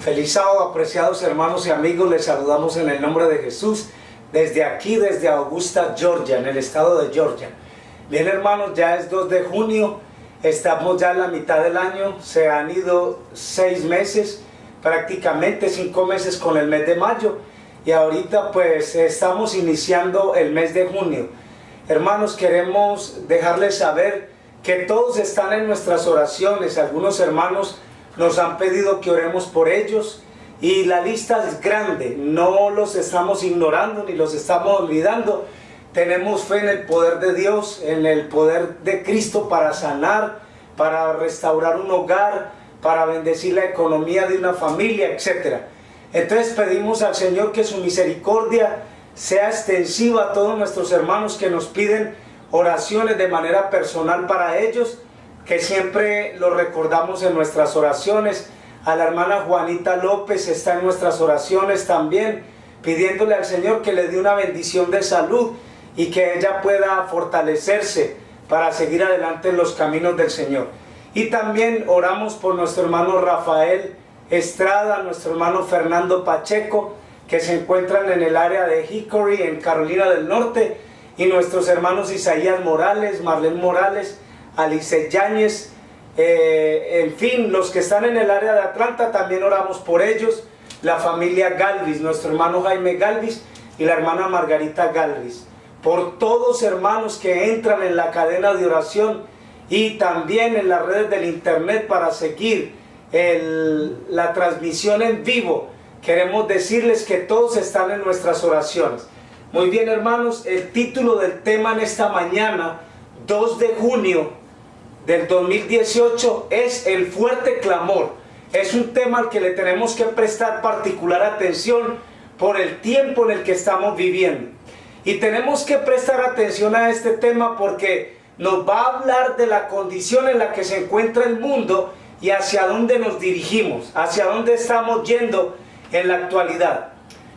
Feliz sábado, apreciados hermanos y amigos, les saludamos en el nombre de Jesús, desde aquí, desde Augusta, Georgia, en el estado de Georgia. Bien hermanos, ya es 2 de junio, estamos ya en la mitad del año, se han ido 6 meses, prácticamente 5 meses con el mes de mayo, y ahorita pues estamos iniciando el mes de junio. Hermanos, queremos dejarles saber que todos están en nuestras oraciones. Algunos hermanos nos han pedido que oremos por ellos y la lista es grande, no los estamos ignorando ni los estamos olvidando. Tenemos fe en el poder de Dios, en el poder de Cristo para sanar, para restaurar un hogar, para bendecir la economía de una familia, etc. Entonces pedimos al Señor que su misericordia sea extensiva a todos nuestros hermanos que nos piden oraciones de manera personal para ellos, que siempre lo recordamos en nuestras oraciones. A la hermana Juanita López está en nuestras oraciones también, pidiéndole al Señor que le dé una bendición de salud y que ella pueda fortalecerse para seguir adelante en los caminos del Señor. Y también oramos por nuestro hermano Rafael Estrada, nuestro hermano Fernando Pacheco, que se encuentran en el área de Hickory, en Carolina del Norte, y nuestros hermanos Isaías Morales, Marlene Morales, Alice Yáñez, en fin, los que están en el área de Atlanta, también oramos por ellos. La familia Galvis, nuestro hermano Jaime Galvis y la hermana Margarita Galvis, por todos hermanos que entran en la cadena de oración y también en las redes del internet para seguir la transmisión en vivo. Queremos decirles que todos están en nuestras oraciones. Muy bien hermanos, el título del tema en esta mañana, 2 de junio del 2018, es el fuerte clamor. Es un tema al que le tenemos que prestar particular atención por el tiempo en el que estamos viviendo. Y tenemos que prestar atención a este tema porque nos va a hablar de la condición en la que se encuentra el mundo y hacia dónde nos dirigimos, hacia dónde estamos yendo en la actualidad.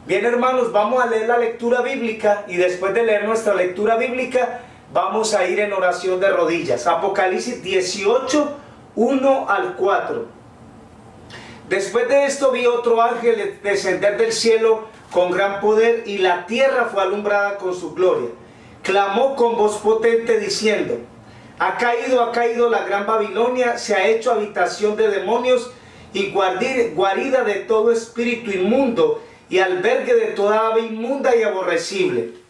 Bien hermanos, vamos a leer la lectura bíblica y después de leer nuestra lectura bíblica vamos a ir en oración de rodillas. Apocalipsis 18, 1 al 4. Después de esto vi otro ángel descender del cielo con gran poder y la tierra fue alumbrada con su gloria. Clamó con voz potente diciendo: ha caído la gran Babilonia, se ha hecho habitación de demonios y guarida de todo espíritu inmundo y albergue de toda ave inmunda y aborrecible.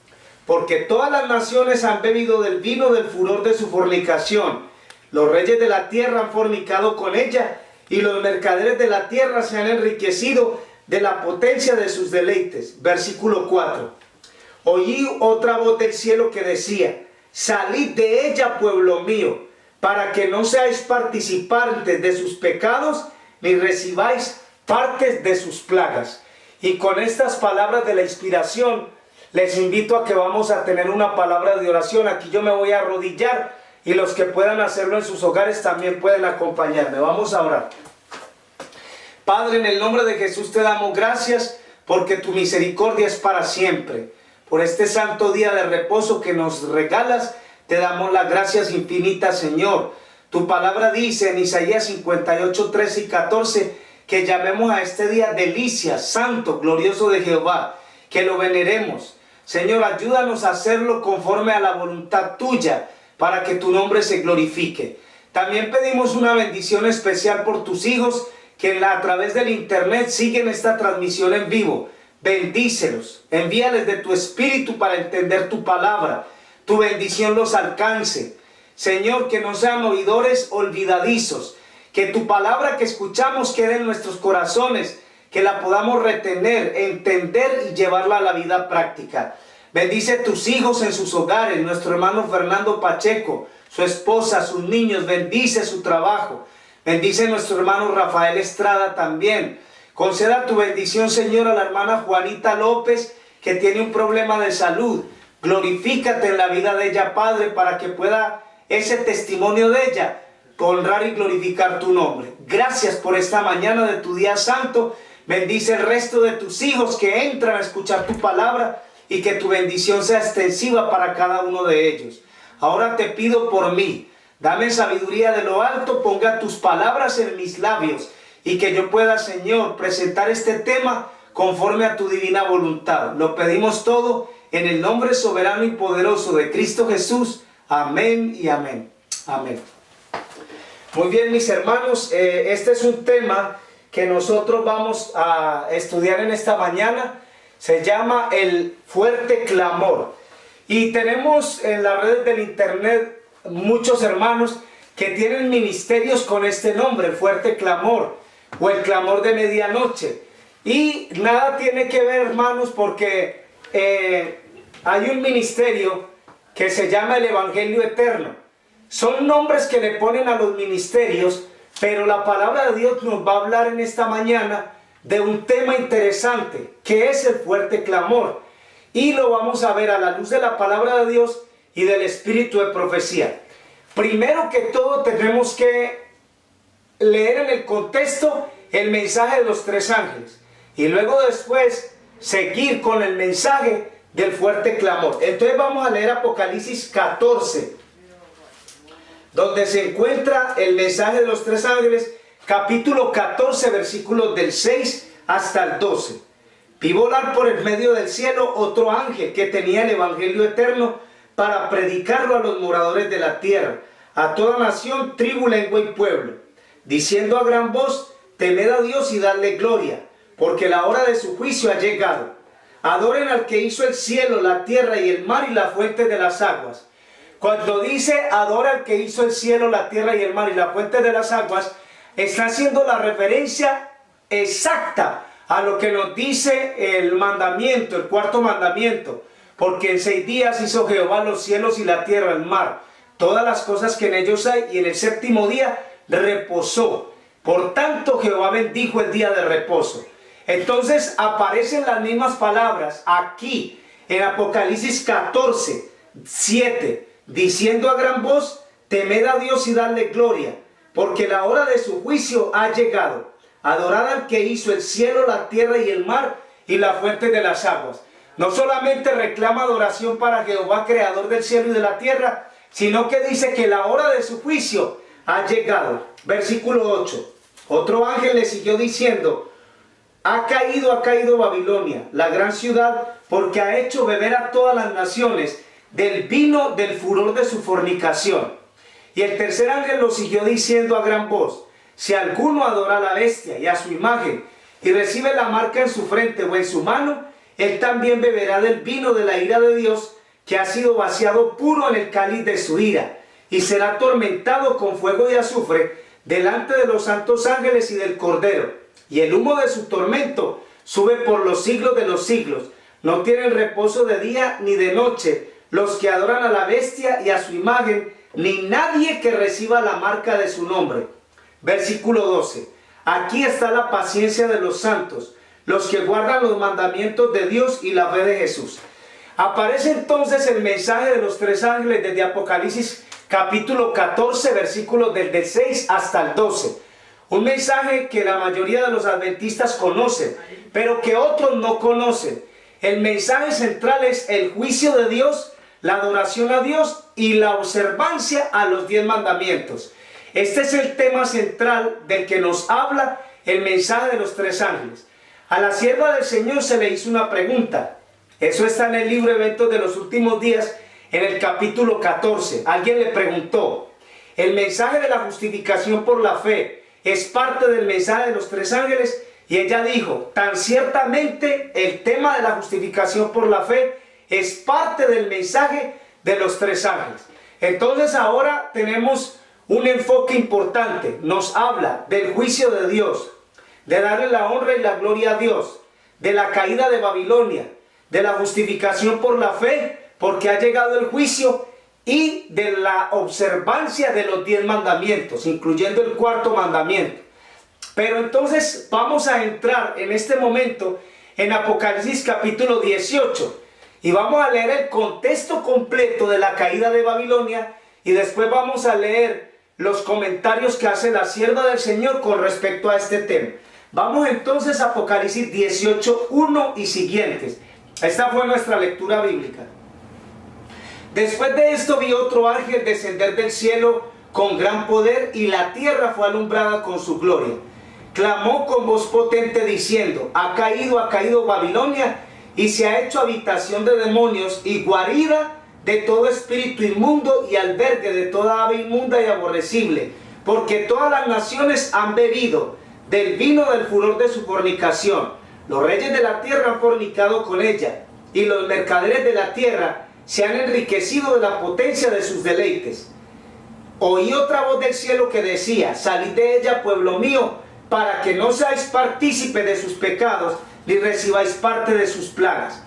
Porque todas las naciones han bebido del vino del furor de su fornicación. Los reyes de la tierra han fornicado con ella, y los mercaderes de la tierra se han enriquecido de la potencia de sus deleites. Versículo 4. Oí otra voz del cielo que decía: salid de ella, pueblo mío, para que no seáis participantes de sus pecados, ni recibáis partes de sus plagas. Y con estas palabras de la inspiración, les invito a que vamos a tener una palabra de oración. Aquí yo me voy a arrodillar y los que puedan hacerlo en sus hogares también pueden acompañarme. Vamos a orar. Padre, en el nombre de Jesús te damos gracias porque tu misericordia es para siempre. Por este santo día de reposo que nos regalas, te damos las gracias infinitas, Señor. Tu palabra dice en Isaías 58, 13 y 14, que llamemos a este día delicia, santo, glorioso de Jehová, que lo veneremos. Señor, ayúdanos a hacerlo conforme a la voluntad tuya, para que tu nombre se glorifique. También pedimos una bendición especial por tus hijos, que a través del internet siguen esta transmisión en vivo. Bendícelos, envíales de tu espíritu para entender tu palabra. Tu bendición los alcance. Señor, que no sean oidores olvidadizos, que tu palabra que escuchamos quede en nuestros corazones, que la podamos retener, entender y llevarla a la vida práctica. Bendice tus hijos en sus hogares, nuestro hermano Fernando Pacheco, su esposa, sus niños, bendice su trabajo. Bendice nuestro hermano Rafael Estrada también. Conceda tu bendición, Señor, a la hermana Juanita López, que tiene un problema de salud. Glorifícate en la vida de ella, Padre, para que pueda ese testimonio de ella honrar y glorificar tu nombre. Gracias por esta mañana de tu día santo. Bendice el resto de tus hijos que entran a escuchar tu palabra y que tu bendición sea extensiva para cada uno de ellos. Ahora te pido por mí. Dame sabiduría de lo alto, ponga tus palabras en mis labios y que yo pueda, Señor, presentar este tema conforme a tu divina voluntad. Lo pedimos todo en el nombre soberano y poderoso de Cristo Jesús. Amén y amén. Amén. Muy bien, mis hermanos, este es un tema que nosotros vamos a estudiar en esta mañana. Se llama el fuerte clamor. Y tenemos en las redes del internet muchos hermanos que tienen ministerios con este nombre, el fuerte clamor o el clamor de medianoche. Y nada tiene que ver, hermanos, porque hay un ministerio que se llama el Evangelio Eterno. Son nombres que le ponen a los ministerios, pero la palabra de Dios nos va a hablar en esta mañana de un tema interesante, que es el fuerte clamor. Y lo vamos a ver a la luz de la palabra de Dios y del espíritu de profecía. Primero que todo tenemos que leer en el contexto el mensaje de los tres ángeles. Y luego después seguir con el mensaje del fuerte clamor. Entonces vamos a leer Apocalipsis 14. Donde se encuentra el mensaje de los tres ángeles, capítulo 14, versículos del 6 hasta el 12. Vi volar por el medio del cielo otro ángel que tenía el evangelio eterno para predicarlo a los moradores de la tierra, a toda nación, tribu, lengua y pueblo, diciendo a gran voz: temed a Dios y dadle gloria, porque la hora de su juicio ha llegado. Adoren al que hizo el cielo, la tierra y el mar y la fuente de las aguas. Cuando dice adora al que hizo el cielo, la tierra y el mar y la fuente de las aguas, está haciendo la referencia exacta a lo que nos dice el mandamiento, el cuarto mandamiento. Porque en 6 días hizo Jehová los cielos y la tierra, el mar, todas las cosas que en ellos hay, y en el séptimo día reposó. Por tanto, Jehová bendijo el día de reposo. Entonces aparecen las mismas palabras aquí en Apocalipsis 14, 7. Diciendo a gran voz: temed a Dios y dadle gloria, porque la hora de su juicio ha llegado. Adorad al que hizo el cielo, la tierra y el mar y la fuente de las aguas. No solamente reclama adoración para Jehová, creador del cielo y de la tierra, sino que dice que la hora de su juicio ha llegado. Versículo 8. Otro ángel le siguió diciendo: ha caído Babilonia, la gran ciudad, porque ha hecho beber a todas las naciones del vino del furor de su fornicación. Y el tercer ángel lo siguió diciendo a gran voz: si alguno adora a la bestia y a su imagen, y recibe la marca en su frente o en su mano, él también beberá del vino de la ira de Dios, que ha sido vaciado puro en el cáliz de su ira, y será atormentado con fuego y azufre delante de los santos ángeles y del Cordero. Y el humo de su tormento sube por los siglos de los siglos. No tienen reposo de día ni de noche los que adoran a la bestia y a su imagen, ni nadie que reciba la marca de su nombre. Versículo 12. Aquí está la paciencia de los santos, los que guardan los mandamientos de Dios y la fe de Jesús. Aparece entonces el mensaje de los tres ángeles desde Apocalipsis capítulo 14, versículos del 6 hasta el 12. Un mensaje que la mayoría de los adventistas conocen, pero que otros no conocen. El mensaje central es el juicio de Dios, la adoración a Dios y la observancia a los 10 mandamientos. Este es el tema central del que nos habla el mensaje de los tres ángeles. A la sierva del Señor se le hizo una pregunta. Eso está en el libro Eventos de los Últimos Días, en el capítulo 14. Alguien le preguntó: ¿el mensaje de la justificación por la fe es parte del mensaje de los tres ángeles? Y ella dijo: tan ciertamente el tema de la justificación por la fe es parte del mensaje de los tres ángeles. Entonces ahora tenemos un enfoque importante. Nos habla del juicio de Dios, de darle la honra y la gloria a Dios, de la caída de Babilonia, de la justificación por la fe, porque ha llegado el juicio, y de la observancia de los 10 mandamientos, incluyendo el cuarto mandamiento. Pero entonces vamos a entrar en este momento en Apocalipsis capítulo 18 y vamos a leer el contexto completo de la caída de Babilonia, y después vamos a leer los comentarios que hace la sierva del Señor con respecto a este tema. Vamos entonces a Apocalipsis 18, 1 y siguientes. Esta fue nuestra lectura bíblica. Después de esto vi otro ángel descender del cielo con gran poder, y la tierra fue alumbrada con su gloria. clamó con voz potente diciendo: ha caído Babilonia, y se ha hecho habitación de demonios y guarida de todo espíritu inmundo y albergue de toda ave inmunda y aborrecible, porque todas las naciones han bebido del vino del furor de su fornicación. Los reyes de la tierra han fornicado con ella, y los mercaderes de la tierra se han enriquecido de la potencia de sus deleites. Oí otra voz del cielo que decía: salid de ella, pueblo mío, para que no seáis partícipe de sus pecados, ni recibáis parte de sus plagas.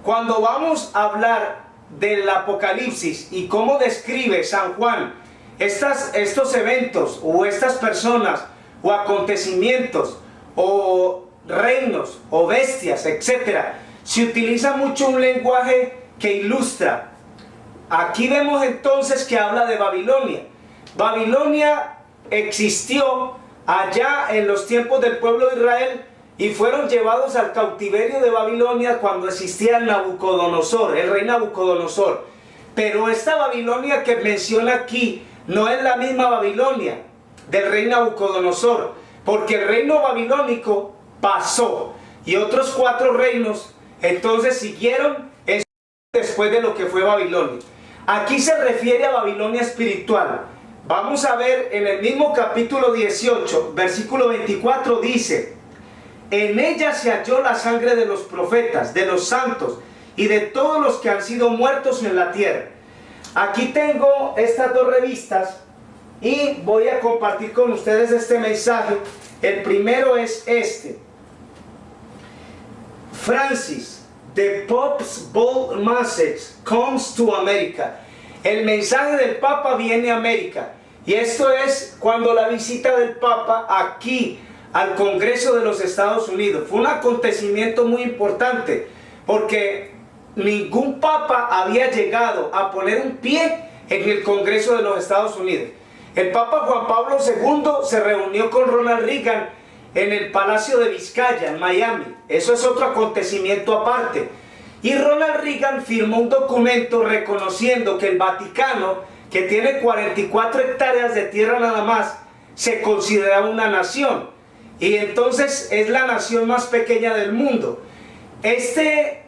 Cuando vamos a hablar del Apocalipsis y cómo describe San Juan estos eventos o estas personas o acontecimientos o reinos o bestias, etcétera, se utiliza mucho un lenguaje que ilustra. Aquí vemos entonces que habla de Babilonia. Babilonia existió allá en los tiempos del pueblo de Israel y fueron llevados al cautiverio de Babilonia cuando existía Nabucodonosor, el rey Nabucodonosor. Pero esta Babilonia que menciona aquí no es la misma Babilonia del rey Nabucodonosor, porque el reino babilónico pasó y otros 4 reinos entonces siguieron después de lo que fue Babilonia. Aquí se refiere a Babilonia espiritual. Vamos a ver en el mismo capítulo 18, versículo 24, dice: en ella se halló la sangre de los profetas, de los santos y de todos los que han sido muertos en la tierra. Aquí tengo estas 2 revistas y voy a compartir con ustedes este mensaje. El primero es este: Francis, the Pope's bold message comes to America. El mensaje del Papa viene a América. Y esto es cuando la visita del Papa aquí al Congreso de los Estados Unidos. Fue un acontecimiento muy importante, porque ningún Papa había llegado a poner un pie en el Congreso de los Estados Unidos. El Papa Juan Pablo II se reunió con Ronald Reagan en el Palacio de Vizcaya, en Miami. Eso es otro acontecimiento aparte. Y Ronald Reagan firmó un documento reconociendo que el Vaticano, que tiene 44 hectáreas de tierra nada más, se consideraba una nación. Y entonces es la nación más pequeña del mundo. Este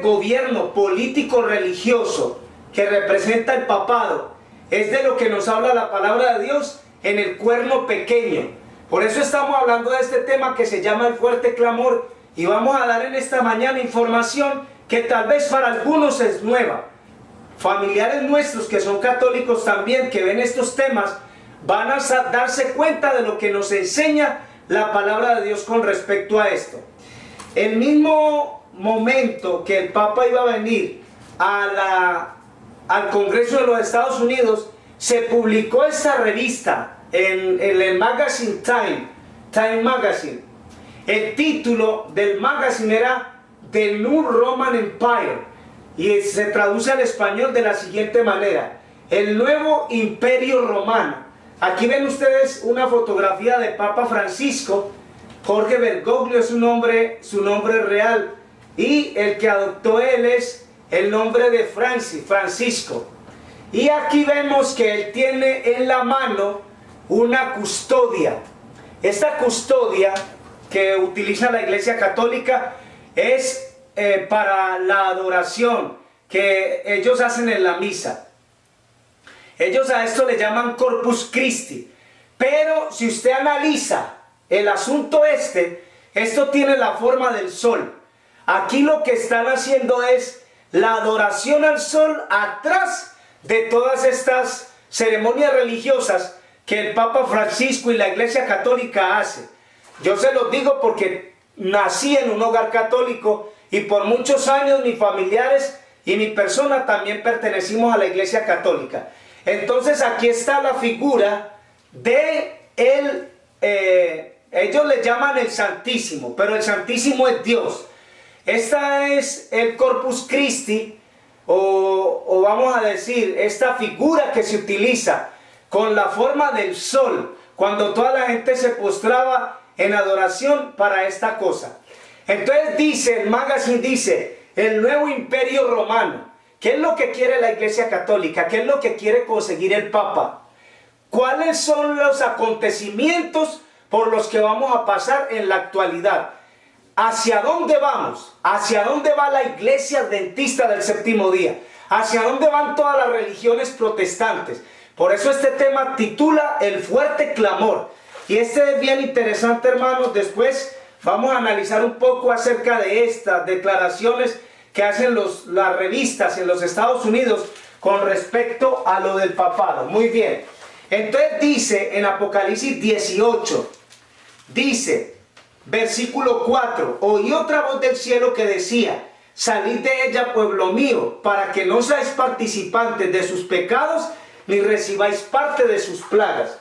gobierno político religioso que representa el papado es de lo que nos habla la palabra de Dios en el cuerno pequeño. Por eso estamos hablando de este tema que se llama el fuerte clamor, y vamos a dar en esta mañana información que tal vez para algunos es nueva. Familiares nuestros que son católicos también, que ven estos temas, van a darse cuenta de lo que nos enseña la palabra de Dios con respecto a esto. El mismo momento que el Papa iba a venir al Congreso de los Estados Unidos, se publicó esta revista en el magazine Time Magazine. El título del magazine era The New Roman Empire, y se traduce al español de la siguiente manera: el nuevo imperio romano. Aquí ven ustedes una fotografía de Papa Francisco. Jorge Bergoglio es su nombre real, y el que adoptó él es el nombre de Francisco. Y aquí vemos que él tiene en la mano una custodia. Esta custodia que utiliza la Iglesia Católica es para la adoración que ellos hacen en la misa. Ellos a esto le llaman Corpus Christi. Pero si usted analiza el asunto esto tiene la forma del sol. Aquí lo que están haciendo es la adoración al sol atrás de todas estas ceremonias religiosas que el Papa Francisco y la Iglesia Católica hace. Yo se los digo porque nací en un hogar católico y por muchos años mis familiares y mi persona también pertenecimos a la Iglesia Católica. Entonces aquí está la figura de ellos le llaman el Santísimo, pero el Santísimo es Dios. Esta es el Corpus Christi, o vamos a decir, esta figura que se utiliza con la forma del sol, cuando toda la gente se postraba en adoración para esta cosa. Entonces dice, el magazine dice, el nuevo imperio romano. ¿Qué es lo que quiere la Iglesia Católica? ¿Qué es lo que quiere conseguir el Papa? ¿Cuáles son los acontecimientos por los que vamos a pasar en la actualidad. ¿Hacia dónde vamos? ¿Hacia dónde va la iglesia adventista del séptimo día? ¿Hacia dónde van todas las religiones protestantes? Por eso este tema titula El fuerte clamor. Y este es bien interesante, hermanos. Después vamos a analizar un poco acerca de estas declaraciones que hacen las revistas en los Estados Unidos con respecto a lo del papado. Muy bien. Entonces dice en Apocalipsis 18, dice, versículo 4, oí otra voz del cielo que decía, salid de ella, pueblo mío, para que no seáis participantes de sus pecados, ni recibáis parte de sus plagas.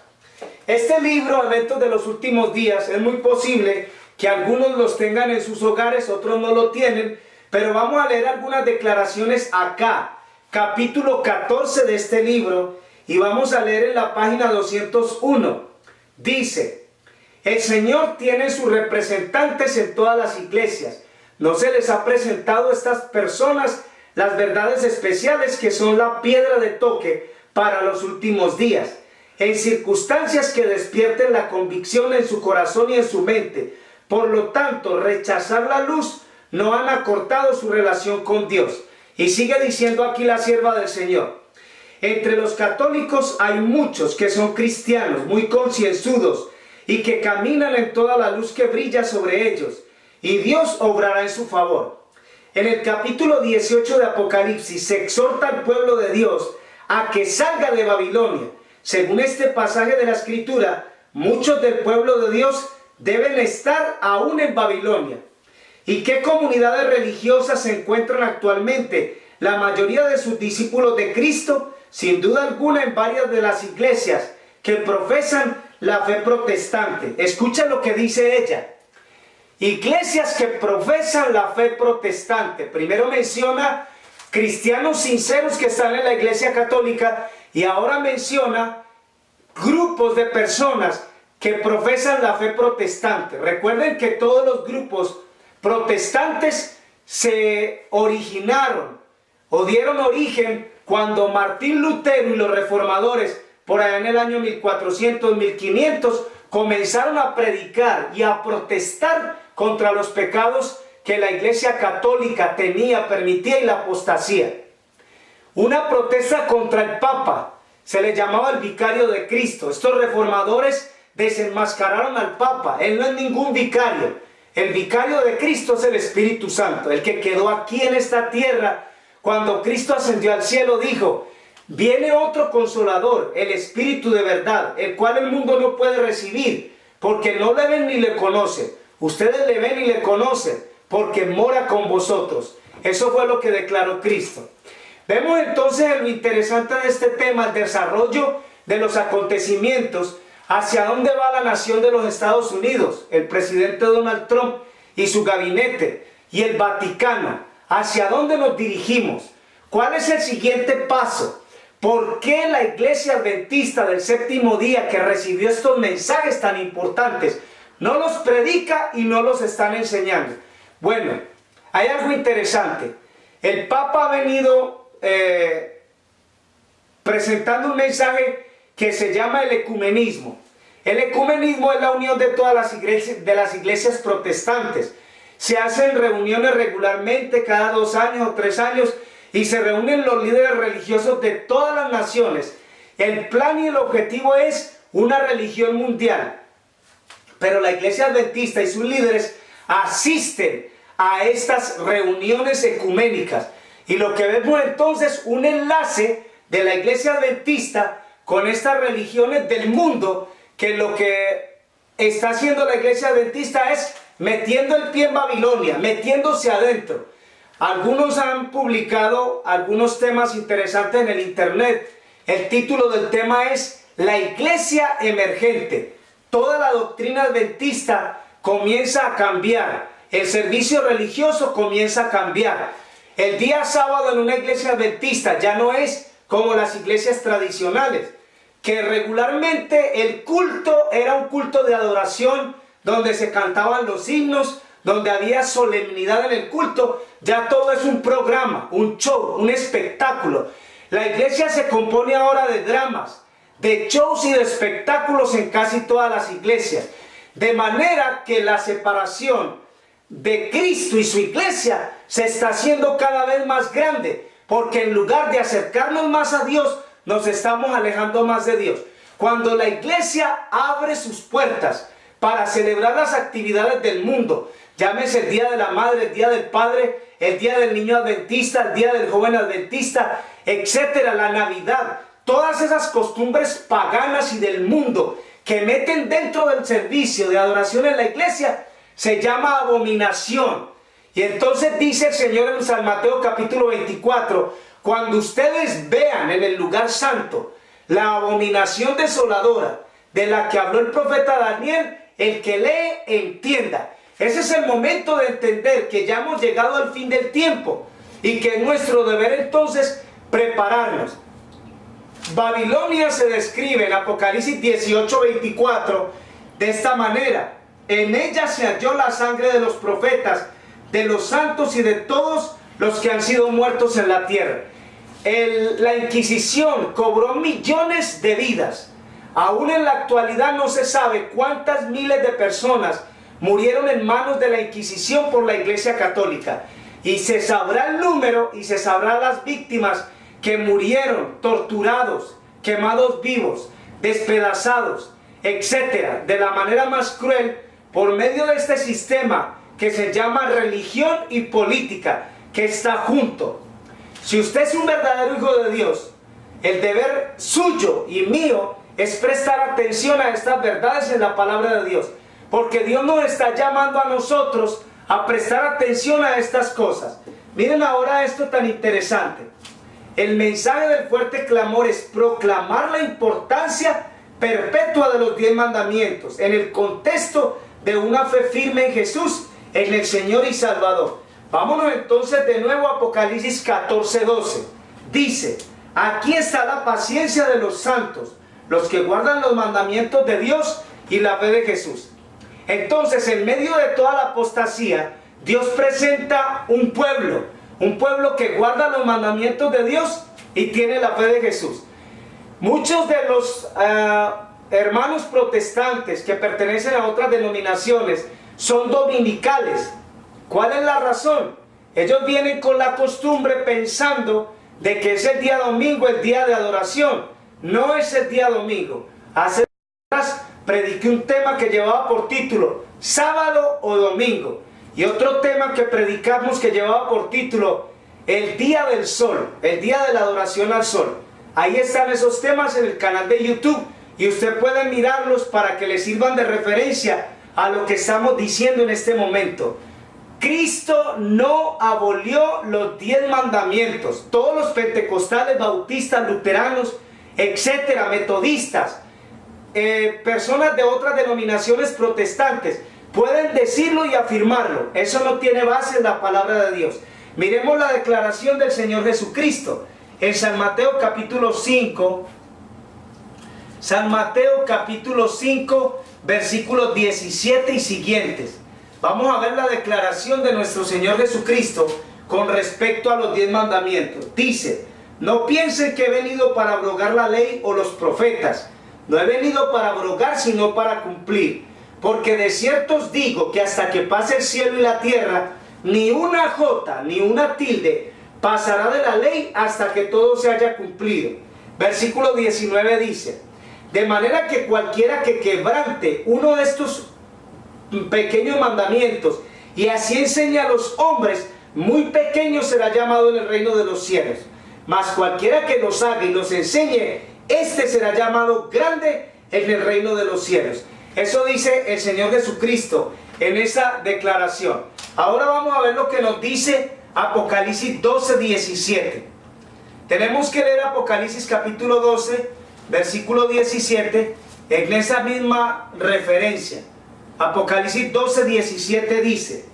Este libro, Eventos de los Últimos Días, es muy posible que algunos los tengan en sus hogares, otros no lo tienen, pero vamos a leer algunas declaraciones acá, capítulo 14 de este libro, y vamos a leer en la página 201. Dice, el Señor tiene sus representantes en todas las iglesias. No se les ha presentado a estas personas las verdades especiales que son la piedra de toque para los últimos días, en circunstancias que despierten la convicción en su corazón y en su mente. Por lo tanto, rechazar la luz no han acortado su relación con Dios. Y sigue diciendo aquí la sierva del Señor. Entre los católicos hay muchos que son cristianos, muy concienzudos, y que caminan en toda la luz que brilla sobre ellos, y Dios obrará en su favor. En el capítulo 18 de Apocalipsis se exhorta al pueblo de Dios a que salga de Babilonia. Según este pasaje de la Escritura, muchos del pueblo de Dios deben estar aún en Babilonia. ¿Y qué comunidades religiosas se encuentran actualmente? La mayoría de sus discípulos de Cristo, sin duda alguna, en varias de las iglesias que profesan la fe protestante. Escucha lo que dice ella. Iglesias que profesan la fe protestante. Primero menciona cristianos sinceros que están en la iglesia católica y ahora menciona grupos de personas que profesan la fe protestante. Recuerden que todos los grupos protestantes se originaron o dieron origen cuando Martín Lutero y los reformadores, por allá en el año 1400, 1500, comenzaron a predicar y a protestar contra los pecados que la iglesia católica tenía, permitía y la apostasía. Una protesta contra el Papa, se le llamaba el vicario de Cristo. Estos reformadores desenmascararon al Papa, él no es ningún vicario. El vicario de Cristo es el Espíritu Santo, el que quedó aquí en esta tierra. Cuando Cristo ascendió al cielo dijo, viene otro consolador, el Espíritu de verdad, el cual el mundo no puede recibir, porque no le ven ni le conocen. Ustedes le ven y le conocen, porque mora con vosotros. Eso fue lo que declaró Cristo. Vemos entonces lo interesante de este tema, el desarrollo de los acontecimientos, hacia dónde va la nación de los Estados Unidos, el presidente Donald Trump y su gabinete, y el Vaticano. ¿Hacia dónde nos dirigimos? ¿Cuál es el siguiente paso? ¿Por qué la iglesia adventista del séptimo día, que recibió estos mensajes tan importantes, no los predica y no los están enseñando? Bueno, hay algo interesante. El Papa ha venido presentando un mensaje que se llama el ecumenismo. El ecumenismo es la unión de todas las iglesias protestantes. Se hacen reuniones regularmente cada 2 años o 3 años y se reúnen los líderes religiosos de todas las naciones. El plan y el objetivo es una religión mundial. Pero la iglesia adventista y sus líderes asisten a estas reuniones ecuménicas. Y lo que vemos entonces, un enlace de la iglesia adventista con estas religiones del mundo, que lo que está haciendo la iglesia adventista es metiendo el pie en Babilonia, metiéndose adentro. Algunos han publicado algunos temas interesantes en el internet. El título del tema es La Iglesia Emergente. Toda la doctrina adventista comienza a cambiar. El servicio religioso comienza a cambiar. El día sábado en una iglesia adventista ya no es como las iglesias tradicionales, que regularmente el culto era un culto de adoración donde se cantaban los himnos, donde había solemnidad en el culto. Ya todo es un programa, un show, un espectáculo. La iglesia se compone ahora de dramas, de shows y de espectáculos en casi todas las iglesias. De manera que la separación de Cristo y su iglesia se está haciendo cada vez más grande, porque en lugar de acercarnos más a Dios, nos estamos alejando más de Dios. Cuando la iglesia abre sus puertas para celebrar las actividades del mundo, llámese el Día de la Madre, el Día del Padre, el Día del Niño Adventista, el Día del Joven Adventista, etcétera, la Navidad, todas esas costumbres paganas y del mundo que meten dentro del servicio de adoración en la iglesia, se llama abominación. Y entonces dice el Señor en San Mateo capítulo 24, cuando ustedes vean en el lugar santo la abominación desoladora de la que habló el profeta Daniel, el que lee entienda. Ese es el momento de entender que ya hemos llegado al fin del tiempo y que es nuestro deber entonces prepararnos. Babilonia se describe en Apocalipsis 18:24 de esta manera: en ella se halló la sangre de los profetas, de los santos y de todos los que han sido muertos en la tierra. La Inquisición cobró millones de vidas. Aún en la actualidad no se sabe cuántas miles de personas murieron en manos de la Inquisición por la Iglesia Católica. Y se sabrá el número y se sabrá las víctimas que murieron torturados, quemados vivos, despedazados, etcétera, de la manera más cruel por medio de este sistema que se llama religión y política, que está junto. Si usted es un verdadero hijo de Dios, el deber suyo y mío es prestar atención a estas verdades en la palabra de Dios, porque Dios nos está llamando a nosotros a prestar atención a estas cosas. Miren ahora esto tan interesante. El mensaje del fuerte clamor es proclamar la importancia perpetua de los 10 mandamientos en el contexto de una fe firme en Jesús, en el Señor y Salvador. Vámonos entonces de nuevo a Apocalipsis 14:12. Dice: aquí está la paciencia de los santos, los que guardan los mandamientos de Dios y la fe de Jesús. Entonces, en medio de toda la apostasía, Dios presenta un pueblo que guarda los mandamientos de Dios y tiene la fe de Jesús. Muchos de los hermanos protestantes que pertenecen a otras denominaciones son dominicales. ¿Cuál es la razón? Ellos vienen con la costumbre pensando de que es el día domingo, el día de adoración. No es el día domingo. Hace días prediqué un tema que llevaba por título sábado o domingo, y otro tema que predicamos que llevaba por título el día del sol, el día de la adoración al sol. Ahí están esos temas en el canal de YouTube y usted puede mirarlos para que le sirvan de referencia a lo que estamos diciendo en este momento. Cristo no abolió los 10 mandamientos. Todos los pentecostales, bautistas, luteranos, etcétera, metodistas, personas de otras denominaciones protestantes pueden decirlo y afirmarlo. Eso no tiene base en la palabra de Dios. Miremos la declaración del Señor Jesucristo en San Mateo capítulo 5. San Mateo capítulo 5 versículos 17 y siguientes. Vamos a ver la declaración de nuestro Señor Jesucristo con respecto a los 10 mandamientos. Dice: no piensen que he venido para abrogar la ley o los profetas. No he venido para abrogar, sino para cumplir. Porque de cierto os digo que hasta que pase el cielo y la tierra, ni una jota ni una tilde pasará de la ley hasta que todo se haya cumplido. Versículo 19 dice: de manera que cualquiera que quebrante uno de estos pequeños mandamientos y así enseña a los hombres, muy pequeño será llamado en el reino de los cielos. Mas cualquiera que los haga y los enseñe, este será llamado grande en el reino de los cielos. Eso dice el Señor Jesucristo en esa declaración. Ahora vamos a ver lo que nos dice Apocalipsis 12:17. Tenemos que leer Apocalipsis capítulo 12, versículo 17, en esa misma referencia. Apocalipsis 12:17 dice: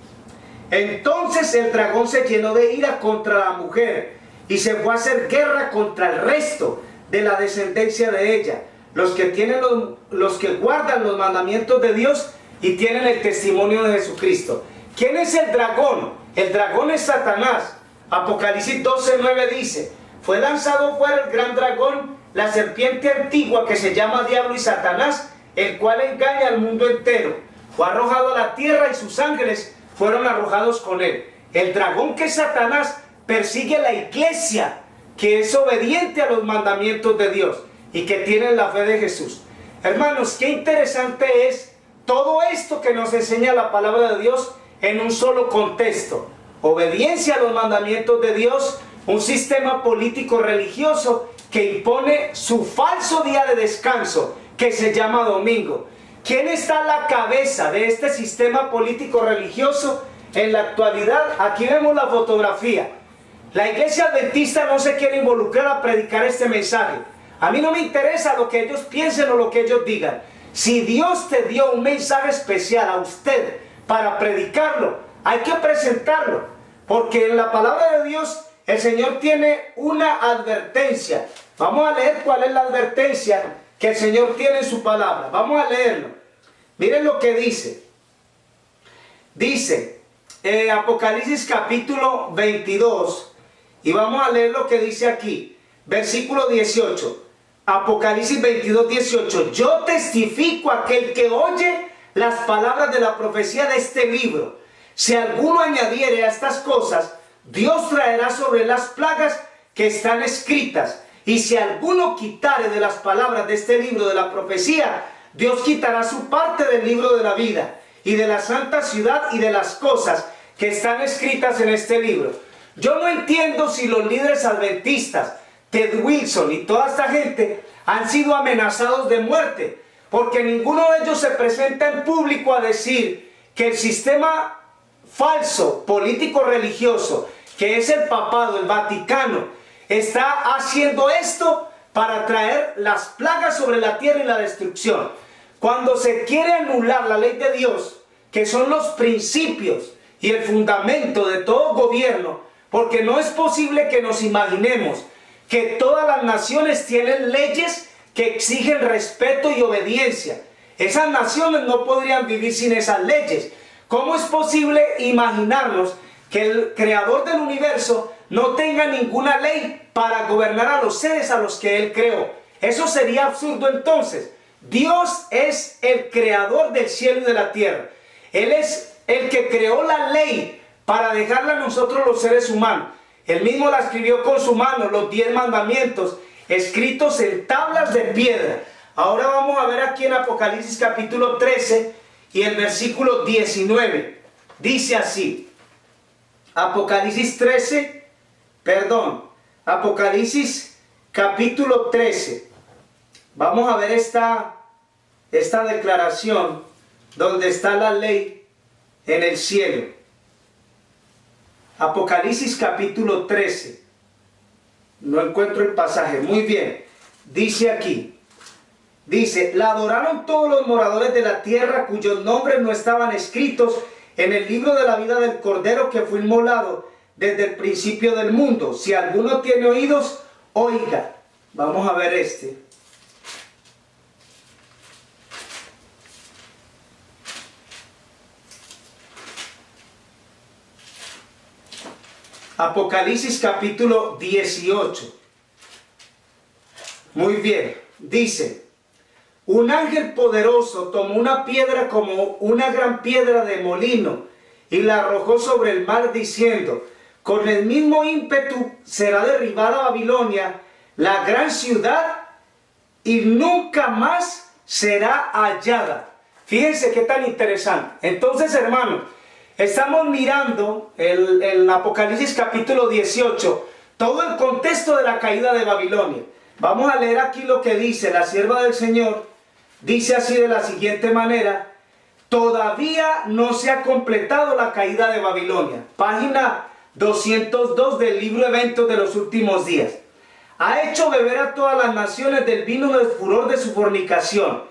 entonces el dragón se llenó de ira contra la mujer y se fue a hacer guerra contra el resto de la descendencia de ella, los que guardan los mandamientos de Dios y tienen el testimonio de Jesucristo. ¿Quién es el dragón? El dragón es Satanás. Apocalipsis 12:9 dice: fue lanzado fuera el gran dragón, la serpiente antigua que se llama Diablo y Satanás, el cual engaña al mundo entero. fue arrojado a la tierra y sus ángeles fueron arrojados con él. El dragón, que es Satanás, persigue a la iglesia que es obediente a los mandamientos de Dios y que tiene la fe de Jesús. Hermanos, qué interesante es todo esto que nos enseña la palabra de Dios en un solo contexto. Obediencia a los mandamientos de Dios, un sistema político religioso que impone su falso día de descanso, que se llama domingo. ¿Quién está a la cabeza de este sistema político religioso en la actualidad? Aquí vemos la fotografía. La iglesia adventista no se quiere involucrar a predicar este mensaje. A mí no me interesa lo que ellos piensen o lo que ellos digan. Si Dios te dio un mensaje especial a usted para predicarlo, hay que presentarlo, porque en la palabra de Dios el Señor tiene una advertencia. Vamos a leer cuál es la advertencia que el Señor tiene en su palabra. Vamos a leerlo. Miren lo que dice. Dice Apocalipsis capítulo 22, y vamos a leer lo que dice aquí, versículo 18. Apocalipsis 22, 18. Yo testifico a aquel que oye las palabras de la profecía de este libro. Si alguno añadiere a estas cosas, Dios traerá sobre las plagas que están escritas. Y si alguno quitare de las palabras de este libro de la profecía, Dios quitará su parte del libro de la vida y de la santa ciudad y de las cosas que están escritas en este libro. Yo no entiendo si los líderes adventistas, Ted Wilson y toda esta gente han sido amenazados de muerte, porque ninguno de ellos se presenta en público a decir que el sistema falso, político religioso, que es el papado, el Vaticano, está haciendo esto para traer las plagas sobre la tierra y la destrucción. Cuando se quiere anular la ley de Dios, que son los principios y el fundamento de todo gobierno, porque no es posible que nos imaginemos que todas las naciones tienen leyes que exigen respeto y obediencia. Esas naciones no podrían vivir sin esas leyes. ¿Cómo es posible imaginarnos que el creador del universo no tenga ninguna ley para gobernar a los seres a los que él creó? Eso sería absurdo entonces. Dios es el creador del cielo y de la tierra. Él es el que creó la ley para dejarla a nosotros los seres humanos. Él mismo la escribió con su mano, los 10 mandamientos, escritos en tablas de piedra. Ahora vamos a ver aquí en Apocalipsis capítulo 13 y el versículo 19. Dice así. Apocalipsis capítulo 13. Vamos a ver esta declaración donde está la ley en el cielo. Apocalipsis capítulo 13. No encuentro el pasaje. Muy bien. Dice aquí. Dice, la adoraron todos los moradores de la tierra cuyos nombres no estaban escritos en el libro de la vida del Cordero que fue inmolado desde el principio del mundo. Si alguno tiene oídos, oiga. Vamos a ver este. Apocalipsis capítulo 18. Muy bien. Dice, un ángel poderoso tomó una piedra como una gran piedra de molino y la arrojó sobre el mar diciendo, con el mismo ímpetu será derribada Babilonia, la gran ciudad, y nunca más será hallada. Fíjense qué tan interesante. Entonces, hermanos, estamos mirando el Apocalipsis capítulo 18, todo el contexto de la caída de Babilonia. Vamos a leer aquí lo que dice la sierva del Señor. Dice así de la siguiente manera: todavía no se ha completado la caída de Babilonia. Página 202 del libro Eventos de los Últimos Días. Ha hecho beber a todas las naciones del vino del furor de su fornicación.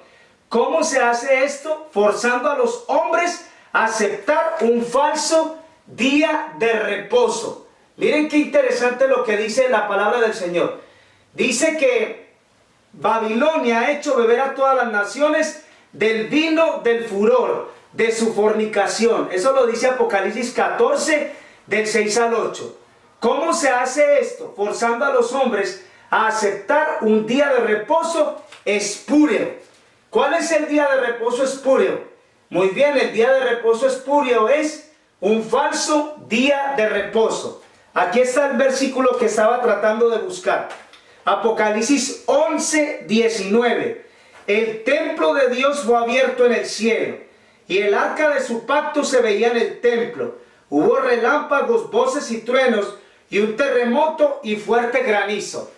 ¿Cómo se hace esto? Forzando a los hombres a aceptar un falso día de reposo. Miren qué interesante lo que dice la palabra del Señor. Dice que Babilonia ha hecho beber a todas las naciones del vino del furor de su fornicación. Eso lo dice Apocalipsis 14 del 6 al 8. ¿Cómo se hace esto? Forzando a los hombres a aceptar un día de reposo espúreo. ¿Cuál es el día de reposo espúreo? Muy bien, el día de reposo espurio es un falso día de reposo. Aquí está el versículo que estaba tratando de buscar. Apocalipsis 11, 19. El templo de Dios fue abierto en el cielo, y el arca de su pacto se veía en el templo. Hubo relámpagos, voces y truenos, y un terremoto y fuerte granizo.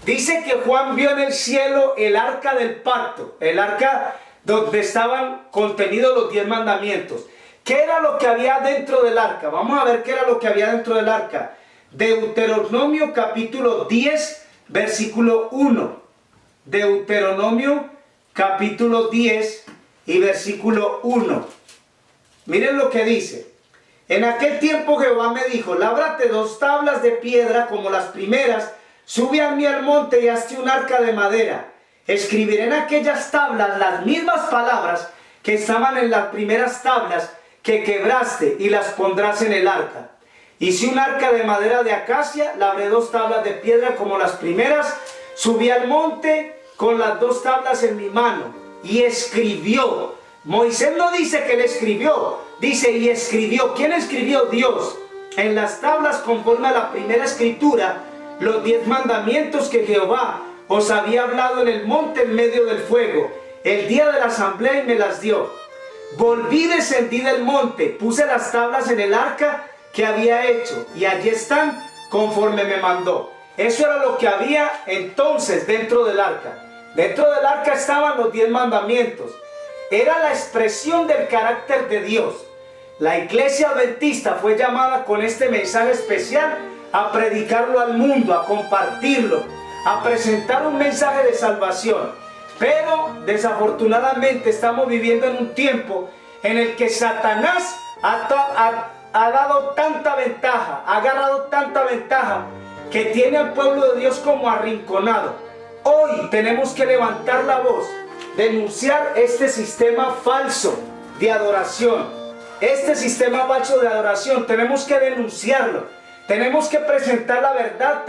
Dice que Juan vio en el cielo el arca del pacto, el arca donde estaban contenidos los 10 mandamientos. ¿Qué era lo que había dentro del arca? Vamos a ver qué era lo que había dentro del arca. Deuteronomio capítulo 10, versículo 1. Deuteronomio capítulo 10 y versículo 1. Miren lo que dice. En aquel tiempo Jehová me dijo, lábrate 2 tablas de piedra como las primeras, sube a mí al monte y hazte un arca de madera. Escribiré en aquellas tablas las mismas palabras que estaban en las primeras tablas que quebraste, y las pondrás en el arca. Hice un arca de madera de acacia, labré 2 tablas de piedra como las primeras, subí al monte con las 2 tablas en mi mano, y escribió. Moisés no dice que él escribió, dice y escribió. ¿Quién escribió? Dios. En las tablas, conforme a la primera escritura, los 10 mandamientos que Jehová os había hablado en el monte en medio del fuego, el día de la asamblea, y me las dio. Volví, descendí del monte, puse las tablas en el arca que había hecho, y allí están conforme me mandó. Eso era lo que había entonces dentro del arca. Dentro del arca estaban los 10 mandamientos. Era la expresión del carácter de Dios. La iglesia adventista fue llamada con este mensaje especial a predicarlo al mundo, a compartirlo, a presentar un mensaje de salvación. Pero desafortunadamente estamos viviendo en un tiempo en el que Satanás ha dado tanta ventaja, ha agarrado tanta ventaja, que tiene al pueblo de Dios como arrinconado. Hoy tenemos que levantar la voz, denunciar este sistema falso de adoración. Este sistema falso de adoración tenemos que denunciarlo. Tenemos que presentar la verdad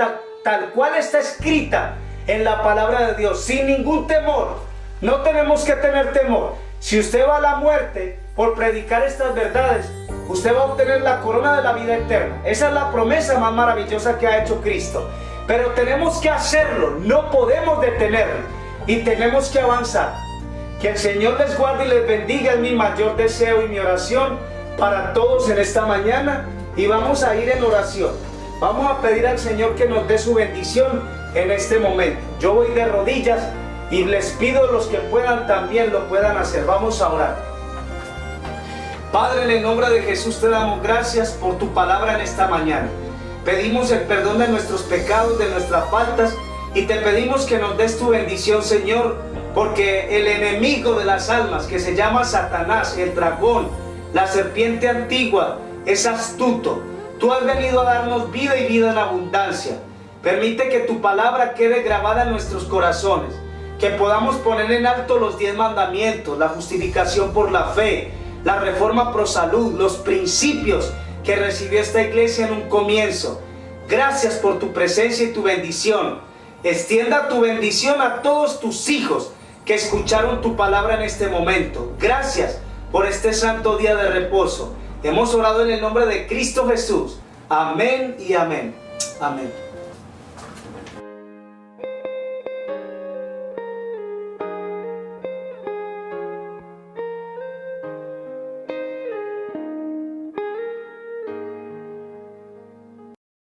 tal cual está escrita en la palabra de Dios, sin ningún temor. No tenemos que tener temor. Si usted va a la muerte por predicar estas verdades, usted va a obtener la corona de la vida eterna. Esa es la promesa más maravillosa que ha hecho Cristo. Pero tenemos que hacerlo, no podemos detenerlo, y tenemos que avanzar. Que el Señor les guarde y les bendiga, es mi mayor deseo y mi oración para todos en esta mañana. Y vamos a ir en oración. Vamos a pedir al Señor que nos dé su bendición en este momento. Yo voy de rodillas y les pido a los que puedan también lo puedan hacer. Vamos a orar. Padre, en el nombre de Jesús te damos gracias por tu palabra en esta mañana. Pedimos el perdón de nuestros pecados, de nuestras faltas, y te pedimos que nos des tu bendición, Señor, porque el enemigo de las almas, que se llama Satanás, el dragón, la serpiente antigua, es astuto. Tú has venido a darnos vida y vida en abundancia. Permite que tu palabra quede grabada en nuestros corazones, que podamos poner en alto los 10 mandamientos, la justificación por la fe, la reforma pro salud, los principios que recibió esta iglesia en un comienzo. Gracias por tu presencia y tu bendición. Extienda tu bendición a todos tus hijos que escucharon tu palabra en este momento. Gracias por este santo día de reposo. Hemos orado en el nombre de Cristo Jesús. Amén y amén. Amén.